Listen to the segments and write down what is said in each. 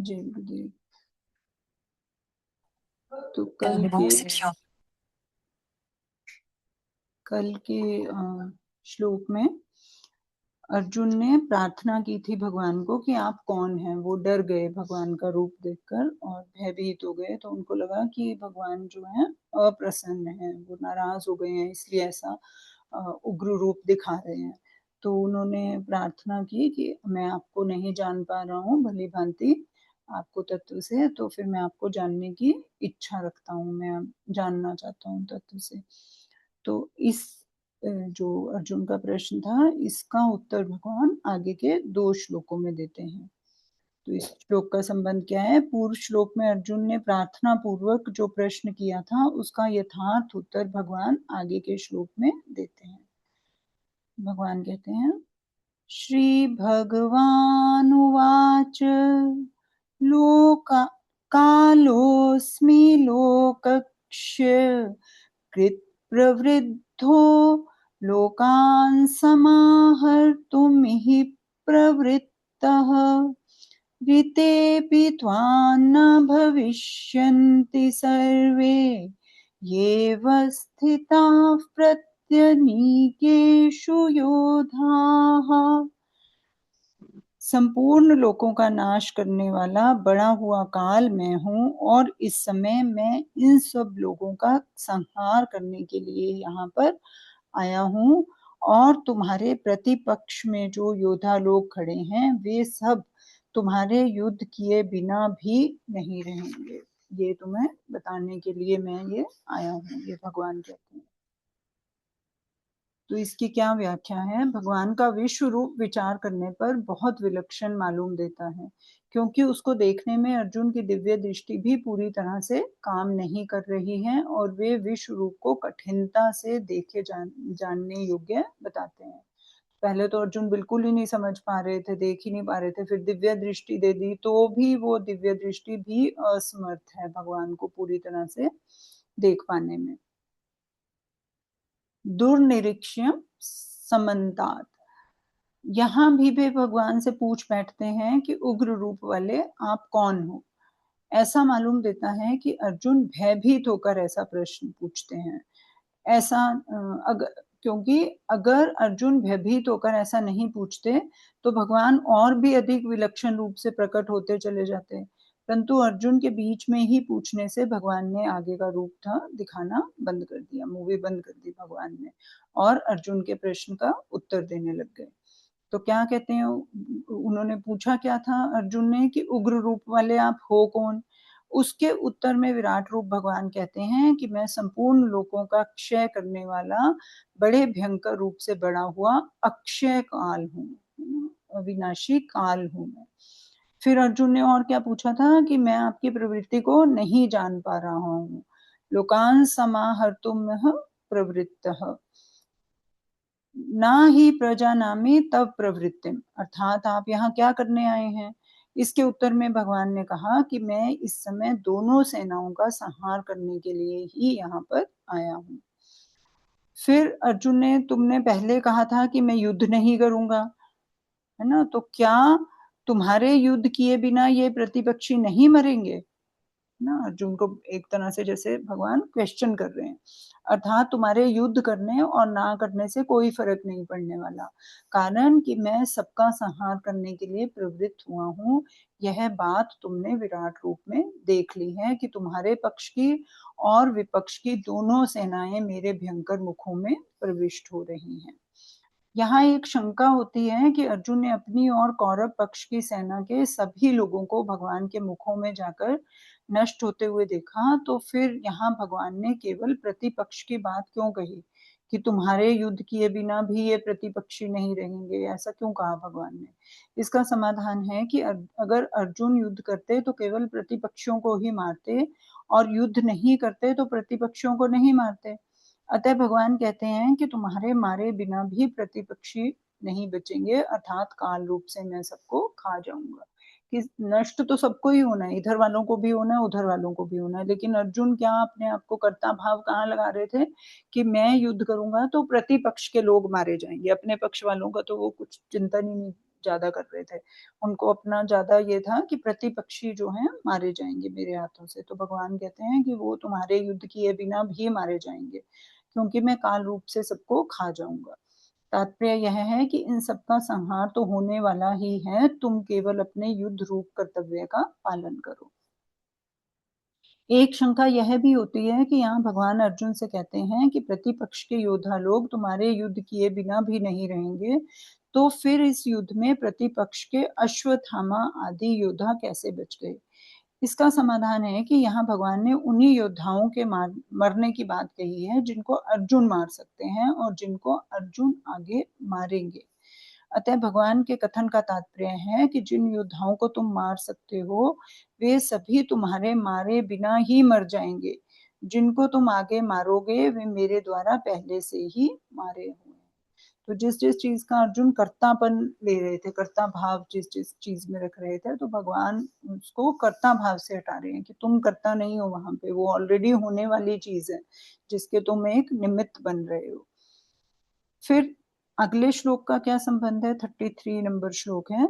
जी गुरुदेव। तो कल के श्लोक में अर्जुन ने प्रार्थना की थी भगवान को कि आप कौन हैं। वो डर गए भगवान का रूप देखकर और भयभीत हो गए। तो उनको लगा कि भगवान जो है अप्रसन्न है, वो नाराज हो गए हैं, इसलिए ऐसा उग्र रूप दिखा रहे हैं। तो उन्होंने प्रार्थना की कि मैं आपको नहीं जान पा रहा हूँ भली भांति आपको तत्व से, तो फिर मैं आपको जानने की इच्छा रखता हूँ, मैं जानना चाहता हूँ तत्व से। तो इस जो अर्जुन का प्रश्न था, इसका उत्तर भगवान आगे के 2 श्लोकों में देते हैं। तो इस श्लोक का संबंध क्या है? पूर्व श्लोक में अर्जुन ने प्रार्थना पूर्वक जो प्रश्न किया था, उसका यथार्थ उत्तर भगवान आगे के श्लोक में देते हैं। भगवान कहते हैं, श्री भगवानुवाच लोका कालोऽस्मि लोकक्ष्य कृत् प्रवृद्धो लोकान् समाहर्तुमिह प्रवृत्तः ऋतेऽपि त्वान्न भविष्यन्ति सर्वे येव स्थिताः प्रत्यनीकेषु योधाः। संपूर्ण लोकों का नाश करने वाला बड़ा हुआ काल मैं हूँ और इस समय मैं इन सब लोगों का संहार करने के लिए यहाँ पर आया हूँ। और तुम्हारे प्रतिपक्ष में जो योद्धा लोग खड़े हैं, वे सब तुम्हारे युद्ध किए बिना भी नहीं रहेंगे। ये तुम्हें बताने के लिए मैं ये आया हूँ, ये भगवान कहते हैं। तो इसकी क्या व्याख्या है? भगवान का विश्व रूप विचार करने पर बहुत विलक्षण मालूम देता है, क्योंकि उसको देखने में अर्जुन की दिव्य दृष्टि भी पूरी तरह से काम नहीं कर रही है और वे विश्व रूप को कठिनता से देखे जानने योग्य बताते हैं। पहले तो अर्जुन बिल्कुल ही नहीं समझ पा रहे थे, देख ही नहीं पा रहे थे, फिर दिव्य दृष्टि दे दी तो भी वो दिव्य दृष्टि भी असमर्थ है भगवान को पूरी तरह से देख पाने में। दुर्निरीक्ष्य समन्तात्, यहाँ भी वे भगवान से पूछ बैठते हैं कि उग्र रूप वाले आप कौन हो। ऐसा मालूम देता है कि अर्जुन भयभीत होकर ऐसा प्रश्न पूछते हैं। ऐसा क्योंकि अगर अर्जुन भयभीत होकर ऐसा नहीं पूछते तो भगवान और भी अधिक विलक्षण रूप से प्रकट होते चले जाते, परंतु अर्जुन के बीच में ही पूछने से भगवान ने आगे का रूप था दिखाना बंद कर दिया, मूवी बंद कर दी भगवान ने, और अर्जुन के प्रश्न का उत्तर देने लग गए। तो क्या कहते हैं, उन्होंने पूछा क्या था अर्जुन ने कि उग्र रूप वाले आप हो कौन। उसके उत्तर में विराट रूप भगवान कहते हैं कि मैं संपूर्ण लोकों का क्षय करने वाला बड़े भयंकर रूप से बड़ा हुआ अक्षय काल हूँ, अविनाशी काल हूँ मैं। फिर अर्जुन ने और क्या पूछा था कि मैं आपकी प्रवृत्ति को नहीं जान पा रहा हूँ। लोकान समाहर्तुम प्रवृत्तः ना ही प्रजा नामी तब प्रवृत्तिम, अर्थात आप यहाँ क्या करने आए हैं। इसके उत्तर में भगवान ने कहा कि मैं इस समय दोनों सेनाओं का संहार करने के लिए ही यहाँ पर आया हूँ। फिर अर्जुन ने, तुमने पहले कहा था कि मैं युद्ध नहीं करूंगा, है ना, तो क्या तुम्हारे युद्ध किए बिना ये प्रतिपक्षी नहीं मरेंगे ना। अर्जुन को एक तरह से जैसे भगवान क्वेश्चन कर रहे हैं, अर्थात तुम्हारे युद्ध करने और ना करने से कोई फर्क नहीं पड़ने वाला, कारण कि मैं सबका संहार करने के लिए प्रवृत्त हुआ हूँ। यह बात तुमने विराट रूप में देख ली है कि तुम्हारे पक्ष की और विपक्ष की दोनों सेनाएं मेरे भयंकर मुखों में प्रविष्ट हो रही हैं। यहाँ एक शंका होती है कि अर्जुन ने अपनी और कौरव पक्ष की सेना के सभी लोगों को भगवान के मुखों में जाकर नष्ट होते हुए देखा, तो फिर यहाँ भगवान ने केवल प्रतिपक्ष की बात क्यों कही कि तुम्हारे युद्ध किए बिना भी ये प्रतिपक्षी नहीं रहेंगे, ऐसा क्यों कहा भगवान ने। इसका समाधान है कि अगर अर्जुन युद्ध करते तो केवल प्रतिपक्षियों को ही मारते और युद्ध नहीं करते तो प्रतिपक्षियों को नहीं मारते। अतः भगवान कहते हैं कि तुम्हारे मारे बिना भी प्रतिपक्षी नहीं बचेंगे, अर्थात काल रूप से मैं सबको खा जाऊंगा। कि नष्ट तो सबको ही होना है, इधर वालों को भी होना है, उधर वालों को भी होना है, लेकिन अर्जुन क्या अपने आप को कर्ता भाव कहाँ लगा रहे थे कि मैं युद्ध करूंगा तो प्रतिपक्ष के लोग मारे जाएंगे, अपने पक्ष वालों का तो वो कुछ चिंतन ही नहीं ज़्यादा कर रहे थे। उनको अपना ज़्यादा ये था कि प्रतिपक्षी जो हैं मारे जाएँगे मेरे हाथों से। तो भगवान कहते हैं कि वो तुम्हारे युद्ध किए बिना भी मारे जाएँगे, क्योंकि मैं काल रूप से सबको खा जाऊँगा। तात्पर्य यह है कि इन सब का संहार तो होने वाला ही है, तुम केवल अपने युद्ध रूप कर्तव्य का पालन करो। एक शंका यह भी होती है कि यहाँ भगवान अर्जुन से कहते हैं कि प्रतिपक्ष के योद्धा लोग तुम्हारे युद्ध किए बिना भी नहीं रहेंगे, तो फिर इस युद्ध में प्रतिपक्ष के अश्वत्थामा आदि योद्धा कैसे बच गए? इसका समाधान है कि यहाँ भगवान ने उन्हीं योद्धाओं के मरने की बात कही है जिनको अर्जुन मार सकते हैं और जिनको अर्जुन आगे मारेंगे। अतः भगवान के कथन का तात्पर्य है कि जिन योद्धाओं को तुम मार सकते हो, वे सभी तुम्हारे मारे बिना ही मर जाएंगे। जिनको तुम आगे मारोगे, वे मेरे द्वारा पहले से ही मारे हुए हैं। तो जिस-जिस चीज़ का अर्जुन कर्तापन ले रहे थे, कर्ता भाव जिस-जिस चीज़ में रख रहे थे, तो भगवान उसको कर्ता भाव से हटा रहे हैं कि तुम कर्ता नहीं हो वहाँ पे, वो ऑलरेडी होने वाली चीज़ है, जिसके तुम एक निमित्त बन रहे हो। फिर अगले श्लोक का क्या संबंध है? 33 नंबर श्लोक है।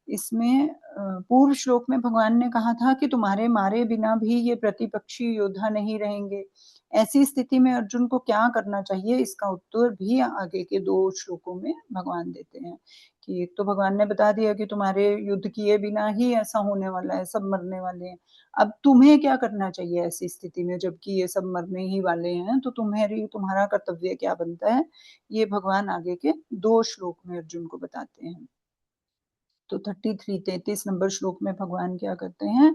इसमें पूर्व श्लोक में भगवान ने कहा था कि तुम्हारे मारे बिना भी ये प्रतिपक्षी योद्धा नहीं रहेंगे। ऐसी स्थिति में अर्जुन को क्या करना चाहिए? इसका उत्तर भी आगे के 2 श्लोकों में भगवान देते हैं कि एक तो भगवान ने बता दिया कि तुम्हारे युद्ध किए बिना ही ऐसा होने वाला है, सब मरने वाले हैं। अब तुम्हें क्या करना चाहिए ऐसी स्थिति में जबकि ये सब मरने ही वाले हैं, तो तुम्हारा कर्तव्य क्या बनता है? ये भगवान आगे के 2 श्लोक में अर्जुन को बताते हैं। तो 33 नंबर श्लोक में भगवान क्या करते हैं?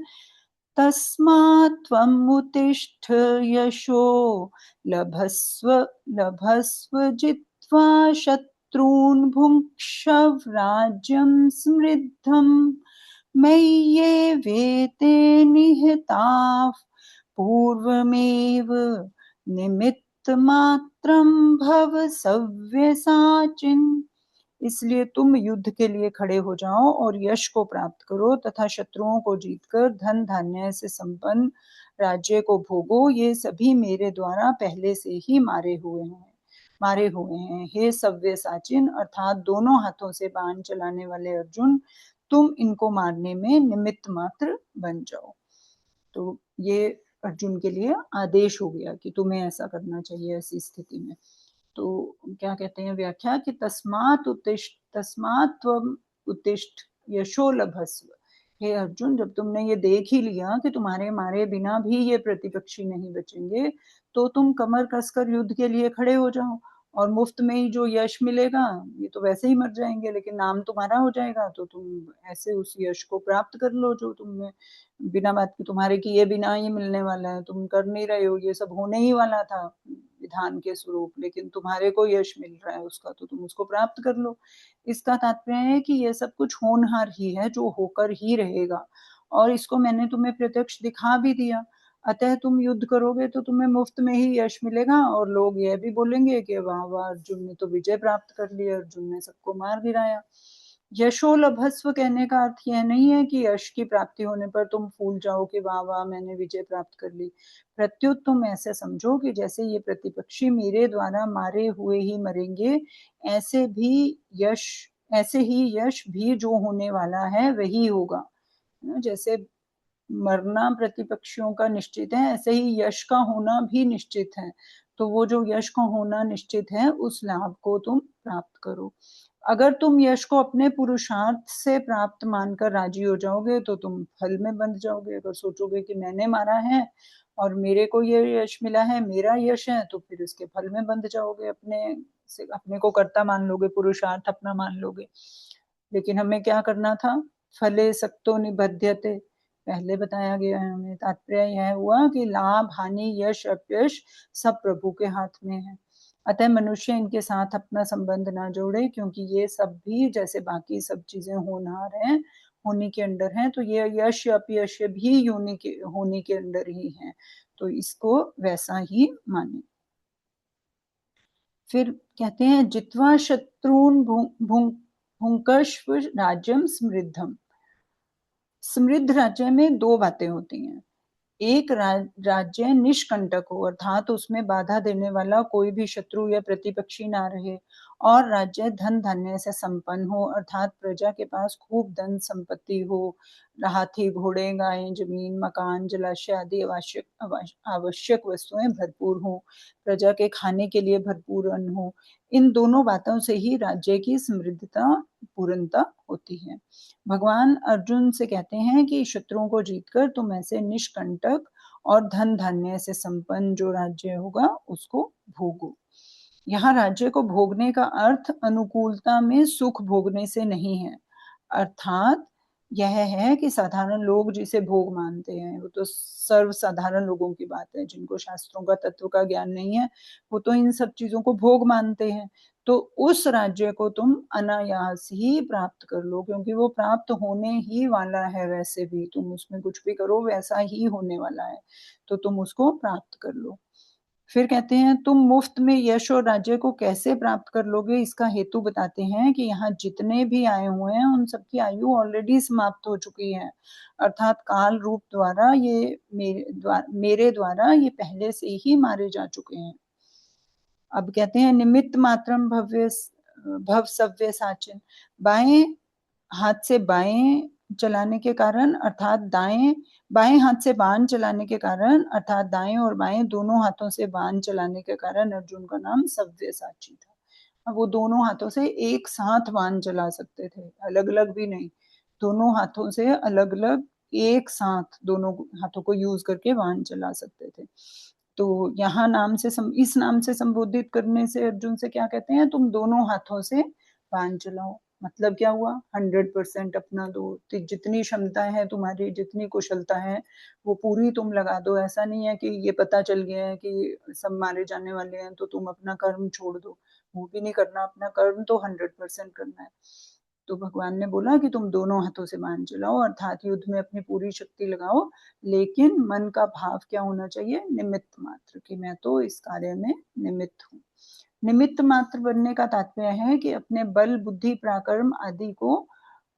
तस्मात् त्वमुत्तिष्ठ यशो लभस्व लभस्व जित्वा शत्रून् भुङ्क्षव राज्यं समृद्धम् मय्येवेते निहताः पूर्वमेव निमित्तमात्रं भव सव्यसाचिन्। इसलिए तुम युद्ध के लिए खड़े हो जाओ और यश को प्राप्त करो तथा शत्रुओं को जीतकर धन धान्य से संपन्न राज्य को भोगो। ये सभी मेरे द्वारा पहले से ही मारे हुए हैं। हे सव्यसाचिन अर्थात दोनों हाथों से बाण चलाने वाले अर्जुन, तुम इनको मारने में निमित्त मात्र बन जाओ। तो ये अर्जुन के लिए आदेश हो गया कि तुम्हें ऐसा करना चाहिए ऐसी स्थिति में। तो क्या कहते हैं व्याख्या कि तस्मात् त्वम उत्तिष्ठ यशो लभस्व। हे अर्जुन, जब तुमने ये देख ही लिया कि तुम्हारे मारे बिना भी ये प्रतिपक्षी नहीं बचेंगे, तो तुम कमर कसकर युद्ध के लिए खड़े हो जाओ और मुफ्त में ही जो यश मिलेगा, ये तो वैसे ही मर जाएंगे लेकिन नाम तुम्हारा हो जाएगा, तो तुम ऐसे उस यश को प्राप्त कर लो जो तुमने बिना बात के तुम्हारे किए बिना ही मिलने वाला है। तुम कर नहीं रहे हो, ये सब होने ही वाला था विधान के स्वरूप, लेकिन तुम्हारे को यश मिल रहा है उसका, तो तुम उसको प्राप्त कर लो। इसका तात्पर्य है कि ये सब कुछ होनहार ही है, जो होकर ही रहेगा और इसको मैंने तुम्हें प्रत्यक्ष दिखा भी दिया। अतः तुम युद्ध करोगे तो तुम्हें मुफ्त में ही यश मिलेगा और लोग यह भी बोलेंगे कि वाह वाह, अर्जुन ने तो विजय प्राप्त कर ली, अर्जुन ने सबको मार गिराया। यशोलभस्व कहने का अर्थ यह नहीं है कि यश की प्राप्ति होने पर तुम फूल जाओ कि वाह वाह मैंने विजय प्राप्त कर ली। प्रत्युत तुम ऐसे समझो कि जैसे ये प्रतिपक्षी मेरे द्वारा मारे हुए ही मरेंगे, ऐसे भी यश ऐसे ही यश भी जो होने वाला है वही होगा। जैसे मरना प्रतिपक्षियों का निश्चित है, ऐसे ही यश का होना भी निश्चित है। तो वो जो यश का होना निश्चित है, उस लाभ को तुम प्राप्त करो। अगर तुम यश को अपने पुरुषार्थ से प्राप्त मानकर राजी हो जाओगे, तो तुम फल में बंध जाओगे। अगर सोचोगे कि मैंने मारा है और मेरे को ये यश मिला है, मेरा यश है, तो फिर उसके फल में बंध जाओगे, अपने को कर्ता मान लोगे, पुरुषार्थ अपना मान लोगे। लेकिन हमें क्या करना था? फले सक्तो निबध्यते, पहले बताया गया है हमें। तात्पर्य यह हुआ कि लाभ हानि यश अपयश सब प्रभु के हाथ में है। अतः मनुष्य इनके साथ अपना संबंध ना जोड़े, क्योंकि ये सब भी जैसे बाकी सब चीजें होनहार हैं, होने के अंडर हैं, तो ये यश अपयश भी होने के अंडर ही है। तो इसको वैसा ही माने। फिर कहते हैं जित्वा शत्रुन भुंकश्व राज्यम समृद्धम। समृद्ध राज्य में 2 बातें होती हैं। एक राज्य निष्कंटक हो, अर्थात उसमें बाधा देने वाला कोई भी शत्रु या प्रतिपक्षी ना रहे, और राज्य धन धान्य से संपन्न हो, अर्थात प्रजा के पास खूब धन संपत्ति हो, हाथी, घोड़े, गायें, जमीन, मकान, जलाशय आदि आवश्यक वस्तुएं भरपूर हो, प्रजा के खाने के लिए भरपूर अन्न हो। इन दोनों बातों से ही राज्य की समृद्धता, पूर्णता होती है। भगवान अर्जुन से कहते हैं कि शत्रुओं को जीतकर तुम ऐसे निष्कंटक और धन धान्य से संपन्न जो राज्य होगा उसको भोगो। यहाँ राज्य को भोगने का अर्थ अनुकूलता में सुख भोगने से नहीं है, अर्थात यह है कि साधारण लोग जिसे भोग मानते हैं, वो तो सर्वसाधारण लोगों की बात है, जिनको शास्त्रों का तत्व का ज्ञान नहीं है, वो तो इन सब चीजों को भोग मानते हैं। तो उस राज्य को तुम अनायास ही प्राप्त कर लो, क्योंकि वो प्राप्त होने ही वाला है, वैसे भी तुम उसमें कुछ भी करो वैसा ही होने वाला है, तो तुम उसको प्राप्त कर लो। फिर कहते हैं तुम मुफ्त में यश और राज्य को कैसे प्राप्त कर लोगे, इसका हेतु बताते हैं कि यहाँ जितने भी आए हुए हैं उन सबकी आयु ऑलरेडी समाप्त हो चुकी है, अर्थात काल रूप द्वारा ये मेरे द्वारा ये पहले से ही मारे जा चुके हैं। अब कहते हैं निमित्त मात्रम भव सव्य साचिन, बाएं हाथ से बाएं चलाने के कारण अर्थात बाएं हाथ से बाण चलाने के कारण अर्थात दाएं और बाएं दोनों हाथों से बाण चलाने के कारण अर्जुन का नाम सव्यसाची था। अब वो दोनों हाथों से एक साथ बाण चला सकते थे, अलग अलग भी नहीं, दोनों हाथों से अलग अलग एक साथ दोनों हाथों को यूज करके बाण चला सकते थे। तो यहाँ इस नाम से संबोधित करने से अर्जुन से क्या कहते हैं, तुम दोनों हाथों से बाण चलाओ। मतलब क्या हुआ, 100% अपना दो, जितनी क्षमता है तुम्हारी, जितनी कुशलता है वो पूरी तुम लगा दो। ऐसा नहीं है कि ये पता चल गया है कि सब मारे जाने वाले हैं तो तुम अपना कर्म छोड़ दो, वो भी नहीं करना, अपना कर्म तो 100% करना है। तो भगवान ने बोला कि तुम दोनों हाथों से बाण चलाओ, अर्थात युद्ध में अपनी पूरी शक्ति लगाओ, लेकिन मन का भाव क्या होना चाहिए, निमित्त मात्र, कि मैं तो इस कार्य में निमित्त हूँ। निमित्त मात्र बनने का तात्पर्य है कि अपने बल बुद्धि पराक्रम आदि को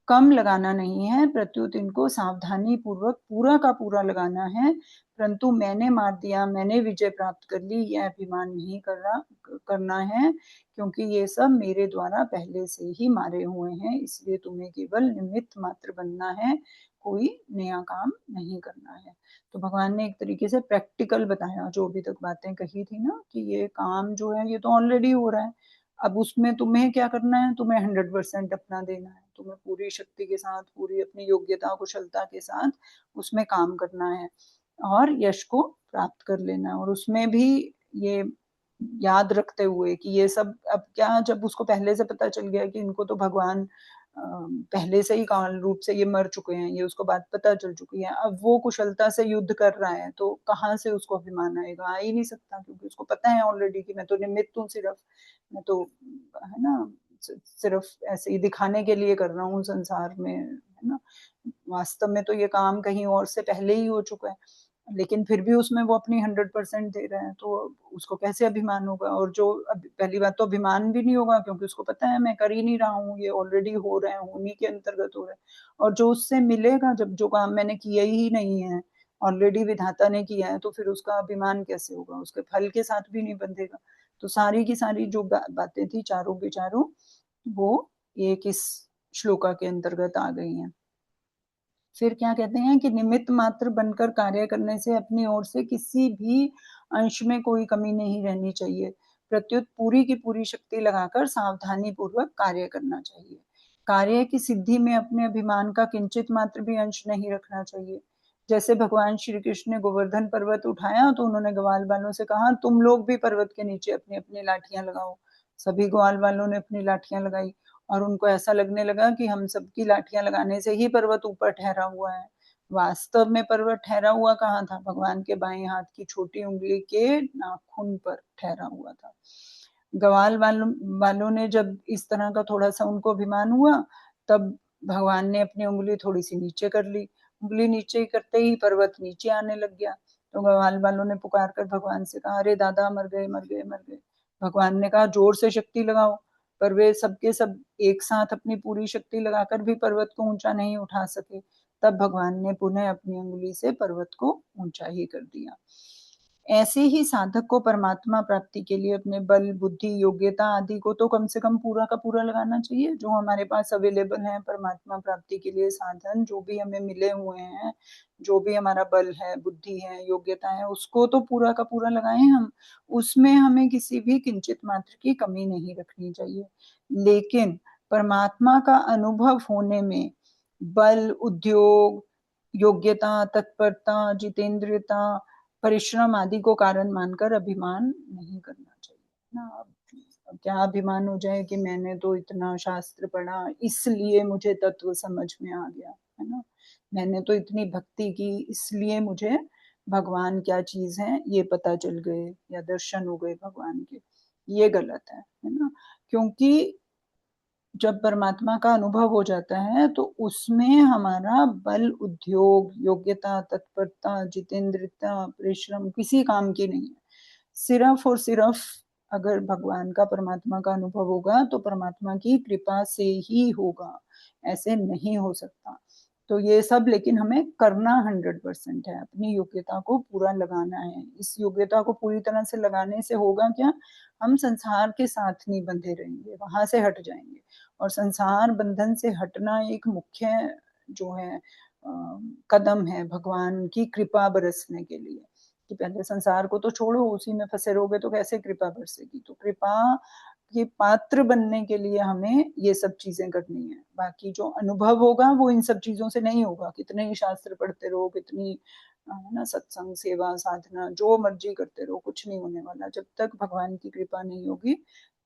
कम लगाना नहीं है, प्रत्युत इनको सावधानी पूर्वक पूरा का पूरा लगाना है, परंतु मैंने मार दिया, मैंने विजय प्राप्त कर ली, यह अभिमान नहीं करना है, क्योंकि ये सब मेरे द्वारा पहले से ही मारे हुए हैं, इसलिए तुम्हें केवल निमित्त मात्र बनना है, कोई नया काम नहीं करना है। तो भगवान ने एक तरीके से प्रैक्टिकल बताया, जो अभी तक बातें कही थी ना कि ये काम जो है ये तो ऑलरेडी हो रहा है, अब उसमें तुम्हें क्या करना है, तुम्हें 100% अपना देना है, तुम्हें पूरी शक्ति के साथ, पूरी अपनी योग्यता कुशलता के साथ उसमें काम करना है और यश को प्राप्त कर लेना है। और उसमें भी ये याद रखते हुए कि ये सब अब क्या, जब उसको पहले से पता चल गया कि इनको तो भगवान पहले से ही काल रूप से ये मर चुके हैं, ये उसको बात पता चल चुकी है, अब वो कुशलता से युद्ध कर रहा है, तो कहाँ से उसको अभिमान आएगा, आ ही नहीं सकता, क्योंकि उसको पता है ऑलरेडी कि मैं तो निमित्त हूँ, सिर्फ मैं तो, है ना, सिर्फ ऐसे ही दिखाने के लिए कर रहा हूँ संसार में, है ना, वास्तव में तो ये काम कहीं और से पहले ही हो चुका है, लेकिन फिर भी उसमें वो अपनी 100% दे रहे हैं, तो उसको कैसे अभिमान होगा। और जो पहली बात तो अभिमान भी नहीं होगा, क्योंकि उसको पता है मैं कर ही नहीं रहा हूँ, ये ऑलरेडी हो रहे हैं, उन्हीं के अंतर्गत हो रहे हैं, और जो उससे मिलेगा, जब जो काम मैंने किया ही नहीं है, ऑलरेडी विधाता ने किया है, तो फिर उसका अभिमान कैसे होगा, उसके फल के साथ भी नहीं बंधेगा। तो सारी की सारी जो बातें थी चारों के चारों, वो एक इस श्लोका के अंतर्गत आ गई हैं। फिर क्या कहते हैं कि निमित्त मात्र बनकर कार्य करने से अपनी ओर से किसी भी अंश में कोई कमी नहीं रहनी चाहिए, प्रत्युत पूरी की पूरी शक्ति लगाकर सावधानी पूर्वक कार्य करना चाहिए। कार्य की सिद्धि में अपने अभिमान का किंचित मात्र भी अंश नहीं रखना चाहिए। जैसे भगवान श्री कृष्ण ने गोवर्धन पर्वत उठाया तो उन्होंने ग्वाल वालों से कहा तुम लोग भी पर्वत के नीचे अपनी अपनी लाठियां लगाओ। सभी ग्वाल वालों ने अपनी लाठियां लगाई और उनको ऐसा लगने लगा कि हम सबकी लाठियां लगाने से ही पर्वत ऊपर ठहरा हुआ है। वास्तव में पर्वत ठहरा हुआ कहाँ था, भगवान के बाएं हाथ की छोटी उंगली के नाखून पर ठहरा हुआ था। ग्वाल वालों ने जब इस तरह का थोड़ा सा उनको अभिमान हुआ, तब भगवान ने अपनी उंगली थोड़ी सी नीचे कर ली, उंगली नीचे करते ही पर्वत नीचे आने लग गया। तो ग्वाल वालों ने पुकार कर भगवान से कहा अरे दादा मर गए मर गए मर गए। भगवान ने कहा जोर से शक्ति लगाओ, पर वे सबके सब एक साथ अपनी पूरी शक्ति लगाकर भी पर्वत को ऊंचा नहीं उठा सके। तब भगवान ने पुनः अपनी उंगली से पर्वत को ऊंचा ही कर दिया। ऐसे ही साधक को परमात्मा प्राप्ति के लिए अपने बल, बुद्धि, योग्यता आदि को तो कम से कम पूरा का पूरा लगाना चाहिए, जो हमारे पास अवेलेबल है परमात्मा प्राप्ति के लिए साधन, जो भी हमें मिले हुए हैं, जो भी हमारा बल है, बुद्धि है, योग्यता है, उसको तो पूरा का पूरा लगाएँ हम। उसमें हमें किसी भी किंचित मात्र की कमी नहीं रखनी चाहिए। लेकिन परमात्मा का अनुभव होने में बल, उद्योग, योग्यता, तत्परता, जितेंद्रियता, परिश्रम आदि को कारण मानकर अभिमान नहीं करना चाहिए ना। अब क्या अभिमान हो जाए कि मैंने तो इतना शास्त्र पढ़ा इसलिए मुझे तत्व समझ में आ गया, है ना? मैंने तो इतनी भक्ति की इसलिए मुझे भगवान क्या चीज़ है ये पता चल गए या दर्शन हो गए भगवान के। ये गलत है ना? क्योंकि जब परमात्मा का अनुभव हो जाता है तो उसमें हमारा बल, उद्योग, योग्यता, तत्परता, जितेंद्रियता, परिश्रम किसी काम की नहीं है। सिर्फ़ और सिर्फ़ अगर भगवान का, परमात्मा का अनुभव होगा तो परमात्मा की कृपा से ही होगा, ऐसे नहीं हो सकता। तो ये सब लेकिन हमें करना 100% है, अपनी योग्यता को पूरा लगाना है। इस योग्यता को पूरी तरह से लगाने से होगा क्या? हम संसार के साथ नहीं बंधे रहेंगे, वहाँ से हट जाएँगे। और संसार बंधन से हटना एक मुख्य जो है कदम है भगवान की कृपा बरसने के लिए, कि पहले संसार को तो छोड़ो, उसी में फँसे रहोगे तो कैसे कृपा बरसेगी? तो कृपा के पात्र बनने के लिए हमें ये सब चीज़ें करनी है। बाकी जो अनुभव होगा वो इन सब चीज़ों से नहीं होगा, कितने ही शास्त्र पढ़ते रहो, कितनी है ना सत्संग, सेवा, साधना जो मर्ज़ी करते रहो, कुछ नहीं होने वाला। जब तक भगवान की कृपा नहीं होगी,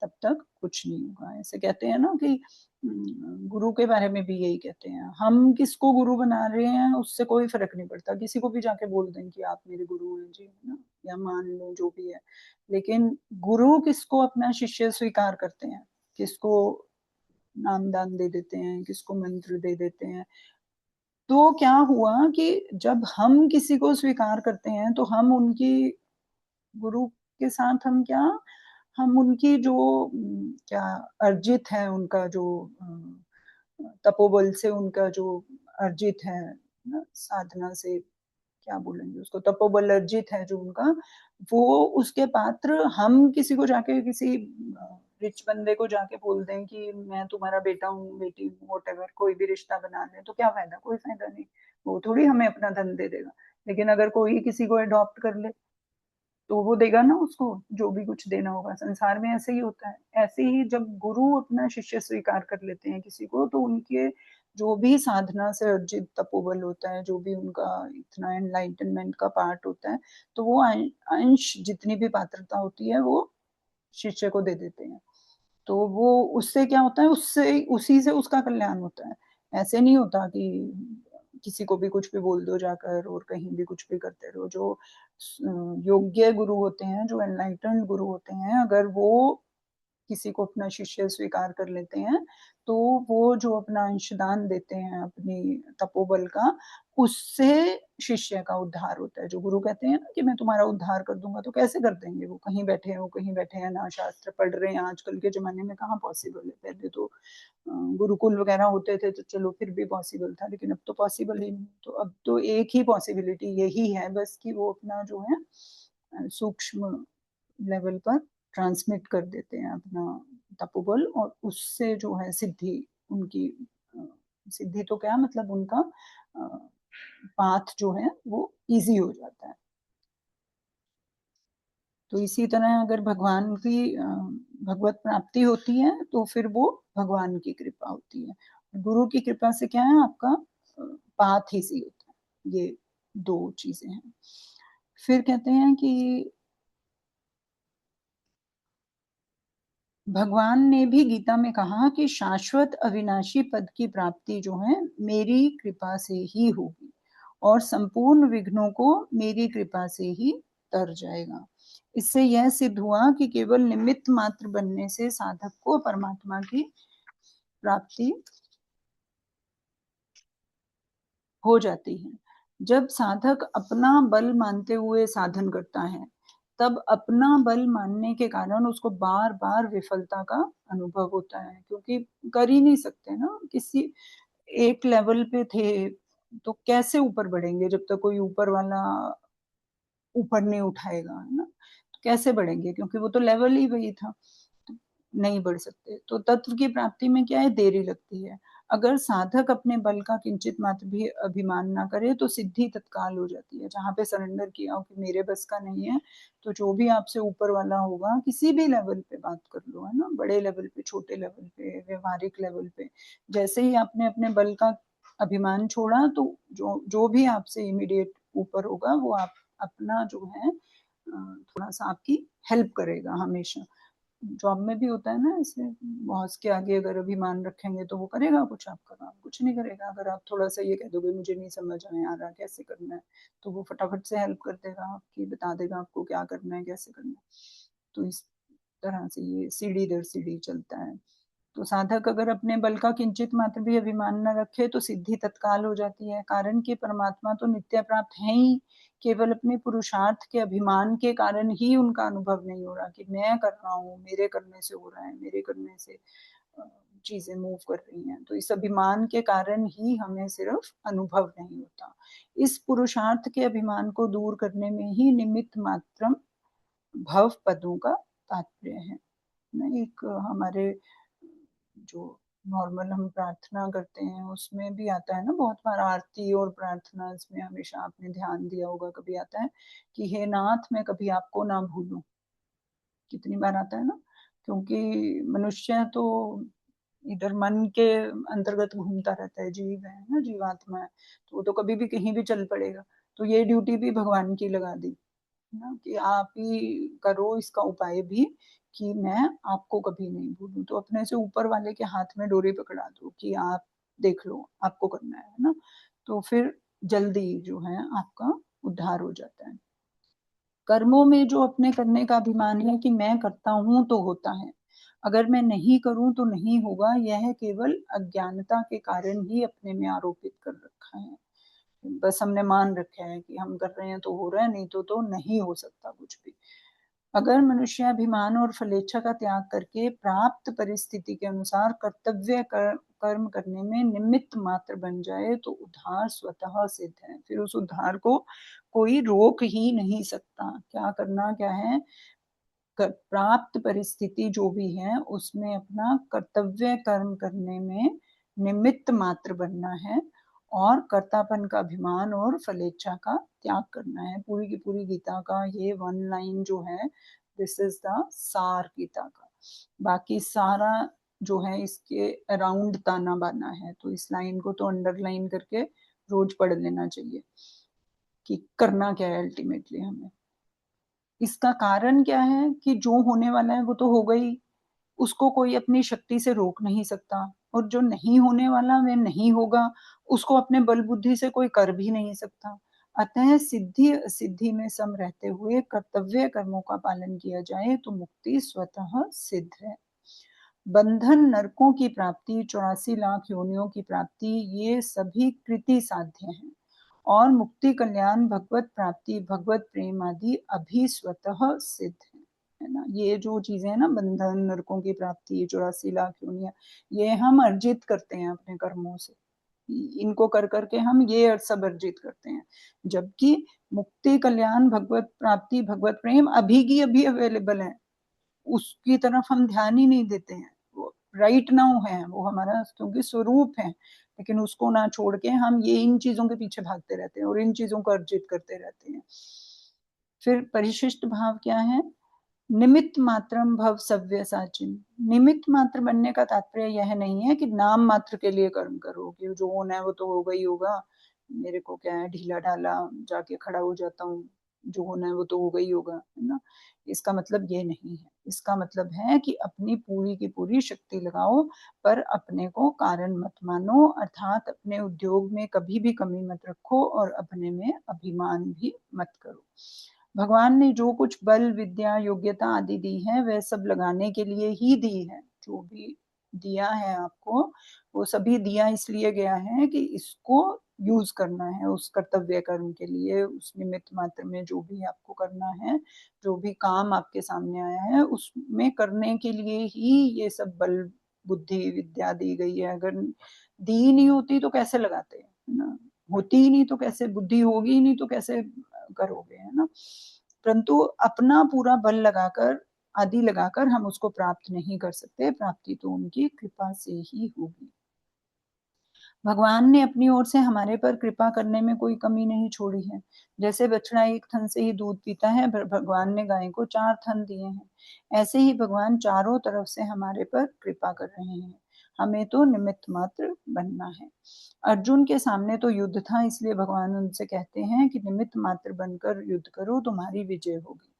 तब तक कुछ नहीं होगा। ऐसे कहते हैं ना कि गुरु के बारे में भी यही कहते हैं, हम किसको गुरु बना रहे हैं उससे कोई फ़र्क नहीं पड़ता, किसी को भी जाके बोल दें कि आप मेरे गुरु हैं जी, है ना? या मान लो जो भी है। लेकिन गुरु किसको अपना शिष्य स्वीकार करते हैं, किसको नामदान दे देते हैं, किसको मंत्र दे देते हैं। तो क्या हुआ कि जब हम किसी को स्वीकार करते हैं, तो हम उनकी गुरु के साथ हम क्या, हम उनकी जो क्या अर्जित है उनका जो तपोबल से उनका जो अर्जित है ना, साधना से क्या बोलेंगे उसको, तपोबल अर्जित है जो उनका, वो उसके पात्र हम किसी को जाके किसी रिच बंदे को जाके बोल दें कि मैं तुम्हारा बेटा हूँ, बेटी हूँ, व्हाटएवर कोई भी रिश्ता बना लें, तो क्या फ़ायदा? कोई फ़ायदा नहीं। वो थोड़ी हमें अपना धन दे देगा। लेकिन अगर कोई किसी को एडॉप्ट कर ले, तो वो देगा ना उसको, जो भी कुछ देना होगा। संसार में ऐसे ही होता है। ऐसे ही जब गुरु अपना शिष्य स्वीकार कर लेते हैं किसी को, तो उनके जो भी साधना से अर्जित तपोबल होता है, जो भी उनका इतना एनलाइटनमेंट का पार्ट होता है, तो वो अंश जितनी भी पात्रता होती है, वो शिष्य को दे देते हैं। तो वो उससे क्या होता है, उससे उसी से उसका कल्याण होता है। ऐसे नहीं होता कि किसी को भी कुछ भी बोल दो जाकर और कहीं भी कुछ भी करते रहो। जो योग्य गुरु होते हैं, जो एनलाइटेंड गुरु होते हैं, अगर वो किसी को अपना शिष्य स्वीकार कर लेते हैं, तो वो जो अपना अंशदान देते हैं अपनी तपोबल का, उससे शिष्य का उद्धार होता है। जो गुरु कहते हैं ना कि मैं तुम्हारा उद्धार कर दूँगा, तो कैसे कर देंगे वो? कहीं बैठे हैं वो, कहीं बैठे हैं, ना शास्त्र पढ़ रहे हैं, आजकल के ज़माने में कहाँ पॉसिबल है। पहले तो गुरुकुल वगैरह होते थे तो चलो फिर भी पॉसिबल था, लेकिन अब तो पॉसिबल ही नहीं। तो अब तो एक ही पॉसिबिलिटी यही है बस कि वो अपना जो है सूक्ष्म लेवल पर ट्रांसमिट कर देते हैं अपना तपोबल और उससे जो है सिद्धि उनकी अ, सिद्धि तो क्या मतलब उनका अ, पाथ जो है वो ईज़ी हो जाता है। तो इसी तरह अगर भगवान की भगवत प्राप्ति होती है तो फिर वो भगवान की कृपा होती है। गुरु की कृपा से क्या है आपका पाथ ईज़ी होता है। ये 2 चीज़ें हैं। फिर कहते हैं कि भगवान ने भी गीता में कहा कि शाश्वत अविनाशी पद की प्राप्ति जो है मेरी कृपा से ही होगी और संपूर्ण विघ्नों को मेरी कृपा से ही तर जाएगा। इससे यह सिद्ध हुआ कि केवल निमित्त मात्र बनने से साधक को परमात्मा की प्राप्ति हो जाती है। जब साधक अपना बल मानते हुए साधन करता है, तब अपना बल मानने के कारण उसको बार-बार विफलता का अनुभव होता है, क्योंकि कर ही नहीं सकते ना, किसी एक लेवल पे थे, तो कैसे ऊपर बढ़ेंगे जब तक कोई ऊपर वाला ऊपर नहीं उठाएगा, है ना? तो कैसे बढ़ेंगे? क्योंकि वो तो लेवल ही वही था, तो नहीं बढ़ सकते। तो तत्व की प्राप्ति में क्या है, देरी लगती है। अगर साधक अपने बल का किंचित मात्र भी अभिमान ना करे तो सिद्धि तत्काल हो जाती है। जहाँ पे सरेंडर किया हो कि मेरे बस का नहीं है, तो जो भी आपसे ऊपर वाला होगा, किसी भी लेवल पे बात कर लो, है ना? बड़े लेवल पे, छोटे लेवल पे, व्यवहारिक लेवल पे, जैसे ही आपने अपने बल का अभिमान छोड़ा तो जो जो भी आपसे इमीडिएट ऊपर होगा वो आप अपना जो है थोड़ा-सा आपकी हेल्प करेगा हमेशा। जॉब में भी होता है ना ऐसे, बॉस के आगे अगर अभिमान रखेंगे तो वो करेगा कुछ आपका काम? कुछ नहीं करेगा। अगर आप थोड़ा-सा ये कह दोगे मुझे नहीं समझ में आ रहा कैसे करना है, तो वो फटाफट से हेल्प कर देगा आपकी, बता देगा आपको क्या करना है, कैसे करना है। तो इस तरह से ये सीढ़ी दर सीढ़ी चलता है। तो साधक अगर अपने बल का किंचित मात्र भी अभिमान न रखे तो सिद्धि तत्काल हो जाती है। कारण कि परमात्मा तो नित्य प्राप्त है ही, केवल अपने पुरुषार्थ के अभिमान के कारण ही उनका अनुभव नहीं हो रहा कि मैं कर रहा हूँ, मेरे करने से हो रहा है, मेरे करने से चीज़ें मूव कर रही हैं। तो इस अभिमान के कारण ही हमें सिर्फ अनुभव नहीं होता। इस पुरुषार्थ के अभिमान को दूर करने में ही निमित्त मात्रम भव पदों का तात्पर्य है। ना एक हमारे जो नॉर्मल हम प्रार्थना करते हैं उसमें भी आता है ना बहुत बार, आरती और प्रार्थना में हमेशा आपने ध्यान दिया होगा, कभी आता है कि हे नाथ मैं कभी आपको ना भूलूं। कितनी बार आता है ना, क्योंकि मनुष्य तो इधर मन के अंतर्गत घूमता रहता है, जीव है ना, जीवात्मा है, तो वो तो कभी भी कहीं भी चल पड़ेगा। तो ये ड्यूटी भी भगवान की लगा दी ना कि आप ही करो इसका उपाय भी, कि मैं आपको कभी नहीं भूलूँ। तो अपने से ऊपर वाले के हाथ में डोरी पकड़ा दो कि आप देख लो, आपको करना है ना? तो फिर जल्दी जो है आपका उद्धार हो जाता है। कर्मों में जो अपने करने का अभिमान है कि मैं करता हूँ तो होता है, अगर मैं नहीं करूँ तो नहीं होगा, यह केवल अज्ञानता के कारण ही अपने में आरोपित कर रखा है। बस हमने मान रखा है कि हम कर रहे हैं तो हो रहा है, नहीं तो नहीं हो सकता कुछ भी। अगर मनुष्य अभिमान और फलेच्छा का त्याग करके प्राप्त परिस्थिति के अनुसार कर्म करने में निमित्त मात्र बन जाए तो उद्धार स्वतः सिद्ध है। फिर उस उद्धार को कोई रोक ही नहीं सकता। क्या करना क्या है, प्राप्त परिस्थिति जो भी है उसमें अपना कर्तव्य कर्म करने में निमित्त मात्र बनना है और कर्तापन का अभिमान और फलेच्छा का त्याग करना है। पूरी की पूरी गीता का ये वन लाइन जो है, दिस इज द सार गीता का। बाकी सारा जो है इसके अराउंड ताना बाना है, तो इस लाइन को तो अंडरलाइन करके रोज पढ़ लेना चाहिए कि करना क्या है अल्टीमेटली हमें। इसका कारण क्या है कि जो होने वाला है वो तो होगा ही, उसको कोई अपनी शक्ति से रोक नहीं सकता, और जो नहीं होने वाला वह नहीं होगा, उसको अपने बल बुद्धि से कोई कर भी नहीं सकता। अतः सिद्धि असिद्धि में सम रहते हुए कर्तव्य कर्मों का पालन किया जाए तो मुक्ति स्वतः सिद्ध है। बंधन, नरकों की प्राप्ति, 84 लाख योनियों की प्राप्ति, ये सभी कृति साध्य हैं और मुक्ति, कल्याण, भगवत प्राप्ति, भगवत प्रेम आदि अभी स्वतः सिद्ध है ना? ये जो चीजें हैं ना, बंधन, नरकों की प्राप्ति, 84 लाख योनियां, ये हम अर्जित करते हैं अपने कर्मों से। इनको कर करके हम ये सब अर्जित करते हैं, जबकि मुक्ति, कल्याण, भगवत प्राप्ति, भगवत प्रेम अभी की अभी अवेलेबल है, उसकी तरफ हम ध्यान ही नहीं देते हैं। वो राइट नाउ है, वो हमारा क्योंकि स्वरूप है, लेकिन उसको ना छोड़ के हम ये इन चीजों के पीछे भागते रहते हैं और इन चीजों को अर्जित करते रहते हैं। फिर परिशिष्ट भाव क्या है? निमित्त मात्रम भव सव्य साचिन। निमित्त मात्र बनने का तात्पर्य यह नहीं है कि नाम मात्र के लिए कर्म करो कि जो होना है वो तो होगा ही होगा, मेरे को क्या है, ढीला ढाला जाके खड़ा हो जाता हूँ, जो होना है वो तो होगा ही होगा, है ना? इसका मतलब ये नहीं है। इसका मतलब है कि अपनी पूरी की पूरी शक्ति लगाओ, पर अपने को कारण मत मानो, अर्थात अपने उद्योग में कभी भी कमी मत रखो और अपने में अभिमान भी मत करो। भगवान ने जो कुछ बल, विद्या, योग्यता आदि दी है वह सब लगाने के लिए ही दी है। जो भी दिया है आपको, वो सभी दिया इसलिए गया है कि इसको यूज करना है उस कर्तव्य कर्म के लिए, उस निमित्त मात्र में जो भी आपको करना है, जो भी काम आपके सामने आया है उसमें करने के लिए ही ये सब बल, बुद्धि, विद्या दी गई है। अगर दी नहीं होती तो कैसे लगाते, है ना? होती ही नहीं तो कैसे, बुद्धि होगी ही नहीं तो कैसे करोगे, है ना? परंतु अपना पूरा बल लगाकर, आदि लगाकर हम उसको प्राप्त नहीं कर सकते, प्राप्ति तो उनकी कृपा से ही होगी। भगवान ने अपनी ओर से हमारे पर कृपा करने में कोई कमी नहीं छोड़ी है। जैसे बछड़ा एक थन से ही दूध पीता है, भगवान ने गाय को 4 थन दिए हैं। ऐसे ही भगवान चारों तरफ से हमारे पर कृपा कर रहे हैं। हमें तो निमित्त मात्र बनना है। अर्जुन के सामने तो युद्ध था, इसलिए भगवान उनसे कहते हैं कि निमित्त मात्र बनकर युद्ध करो, तुम्हारी विजय होगी।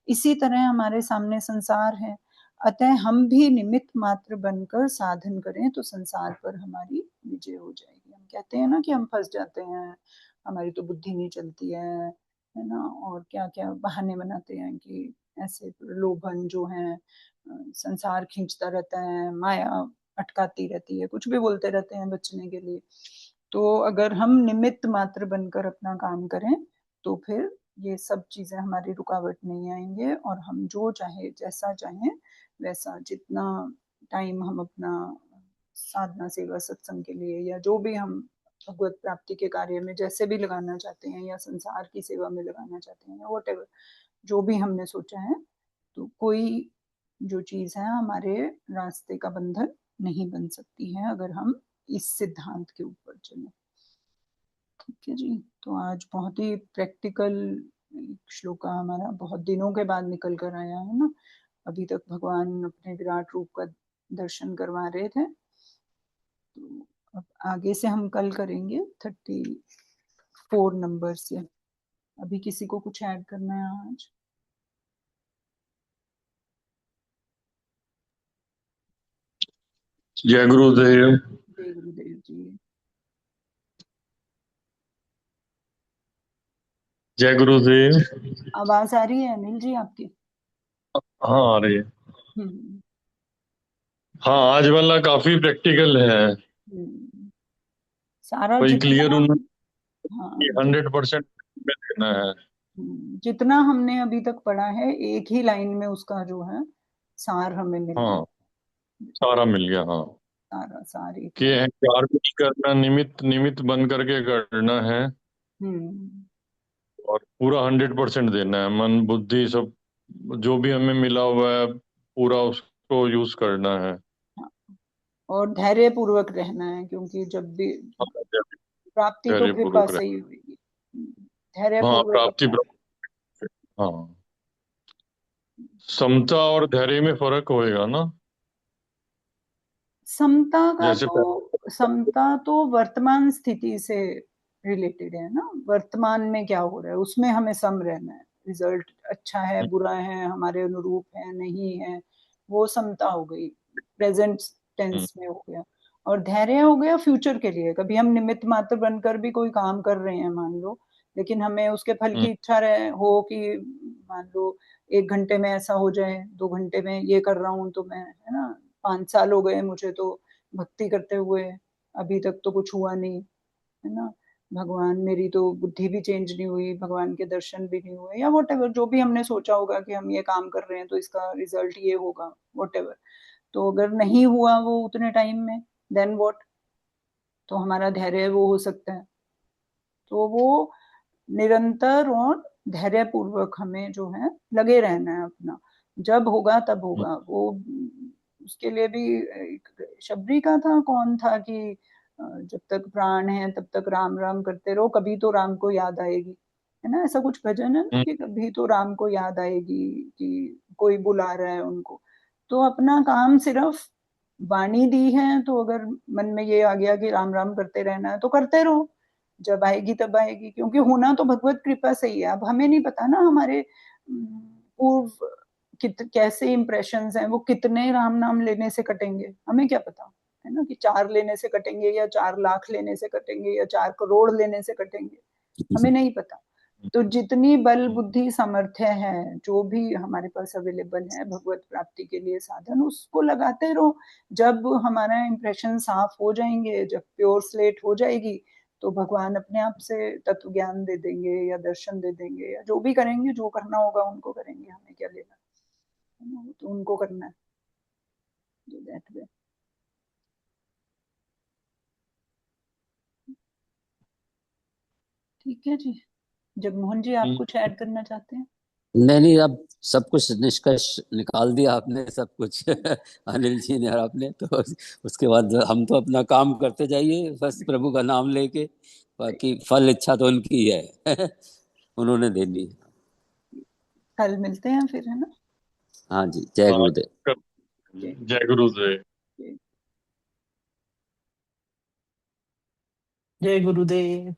इसी तरह हमारे सामने संसार है, अतः हम भी निमित्त मात्र बनकर साधन करें तो संसार पर हमारी विजय हो जाएगी। हम कहते हैं ना कि हम फंस जाते हैं, हमारी तो बुद्धि नहीं चलती है ना, और क्या क्या बहाने बनाते हैं कि ऐसे प्रलोभन जो है, संसार खींचता रहता है, माया अटकाती रहती है, कुछ भी बोलते रहते हैं बचने के लिए। तो अगर हम निमित्त मात्र बनकर अपना काम करें तो फिर ये सब चीजें हमारी रुकावट नहीं आएंगे, और हम जो चाहे जैसा चाहें वैसा, जितना टाइम हम अपना साधना सेवा सत्संग के लिए या जो भी हम भगवत प्राप्ति के कार्य में जैसे भी लगाना चाहते हैं या संसार की सेवा में लगाना चाहते हैं, वॉट एवर जो भी हमने सोचा है, तो कोई जो चीज है हमारे रास्ते का बंधन नहीं बन सकती है अगर हम इस सिद्धांत के ऊपर चले। ठीक है जी। तो आज बहुत ही प्रैक्टिकल श्लोक हमारा बहुत दिनों के बाद निकल कर आया है ना। अभी तक भगवान अपने विराट रूप का दर्शन करवा रहे थे, तो अब आगे से हम कल करेंगे 34 नंबर से। अभी किसी को कुछ ऐड करना है आज? जय गुरुदेव। जय गुरुदेव जी। जय गुरुदेव। आवाज आ रही है अनिल जी आपकी? हाँ आ रही है। हम्म। हाँ आज वाला काफी प्रैक्टिकल है। हम्म। सारा कोई जितना, क्लियर उन्होंने हाँ 100% में देना है। जितना हमने अभी तक पढ़ा है एक ही लाइन में उसका जो है सार हमें मिल गया। हाँ सारा मिल गया। हाँ सारा सार एक कि लाइन। अहंकार भी नहीं करना, निमित्त निमित्त बन करके करना है। हम्म। और पूरा 100% देना है, मन बुद्धि सब जो भी हमें मिला हुआ है पूरा उसको यूज करना है। हाँ, और धैर्य पूर्वक रहना है, क्योंकि जब भी हाँ, प्राप्ति तो धैर्य कृपा पूर्वक से रहे। ही हुई। धैर्य हाँ पूर्वक प्राप्ति अपना। हाँ समता और धैर्य में फर्क होएगा ना। समता का जैसे तो, समता तो वर्तमान स्थिति से रिलेटेड है ना, वर्तमान में क्या हो रहा है उसमें हमें सम रहना है। रिजल्ट अच्छा है बुरा है हमारे अनुरूप है नहीं है, वो समता हो गई, प्रेजेंट हम्म, टेंस में हो गया। और धैर्य हो गया फ्यूचर के लिए, कभी हम निमित्त मात्र बनकर भी कोई काम कर रहे हैं मान लो, लेकिन हमें उसके फल हम्म, की इच्छा रहे हो कि मान लो 1 घंटे में ऐसा हो जाए, 2 घंटे में ये कर रहा हूँ तो मैं, है ना, 5 साल हो गए मुझे तो भक्ति करते हुए, अभी तक तो कुछ हुआ नहीं, है ना, भगवान मेरी तो बुद्धि भी चेंज नहीं हुई, भगवान के दर्शन भी नहीं हुए, या वॉट एवर जो भी हमने सोचा होगा कि हम ये काम कर रहे हैं तो इसका रिजल्ट ये होगा, वॉट एवर। तो अगर नहीं हुआ वो उतने टाइम में, देन वॉट? तो हमारा धैर्य वो हो सकता है। तो वो निरंतर और धैर्य पूर्वक हमें जो है लगे रहना है अपना, जब होगा तब हम्म, होगा वो। उसके लिए भी शबरी का था, कौन था कि जब तक प्राण है तब तक राम राम करते रहो, कभी तो राम को याद आएगी, है ना, ऐसा कुछ भजन है ना हम्म, कि कभी तो राम को याद आएगी, कि कोई बुला रहा है उनको। तो अपना काम सिर्फ, वाणी दी है तो अगर मन में ये आ गया कि राम राम करते रहना है तो करते रहो, जब आएगी तब आएगी, क्योंकि होना तो भगवत कृपा से ही है। अब हमें नहीं पता ना हमारे पूर्व कैसे इम्प्रेशंस हैं, वो कितने राम नाम लेने से कटेंगे हमें क्या पता, है ना, कि 4 लेने से कटेंगे या 4 लाख लेने से कटेंगे या 4 करोड़ लेने से कटेंगे, हमें नहीं पता। तो जितनी बल हम्म, बुद्धि सामर्थ्य है, जो भी हमारे पास अवेलेबल है भगवत प्राप्ति के लिए साधन, उसको लगाते रहो। जब हमारा इंप्रेशन साफ हो जाएंगे, जब प्योर स्लेट हो जाएगी, तो भगवान अपने आप से तत्व ज्ञान दे देंगे या दर्शन दे देंगे, या जो भी करेंगे, जो करना होगा उनको करेंगे, हमें क्या लेना, है ना, तो उनको करना है। That way. ठीक है जी। जगमोहन जी, आप कुछ ऐड करना चाहते हैं? नहीं नहीं, अब सब कुछ निष्कर्ष निकाल दिया आपने, सब कुछ अनिल जी ने और आपने, तो उसके बाद हम तो अपना काम करते जाइए बस प्रभु का नाम लेके, बाकी फल इच्छा तो उनकी है उन्होंने देनी है। कल मिलते हैं फिर, है ना? हाँ जी, जय गुरुदेव। जय गुरुदेव। जय जय गुरुदेव।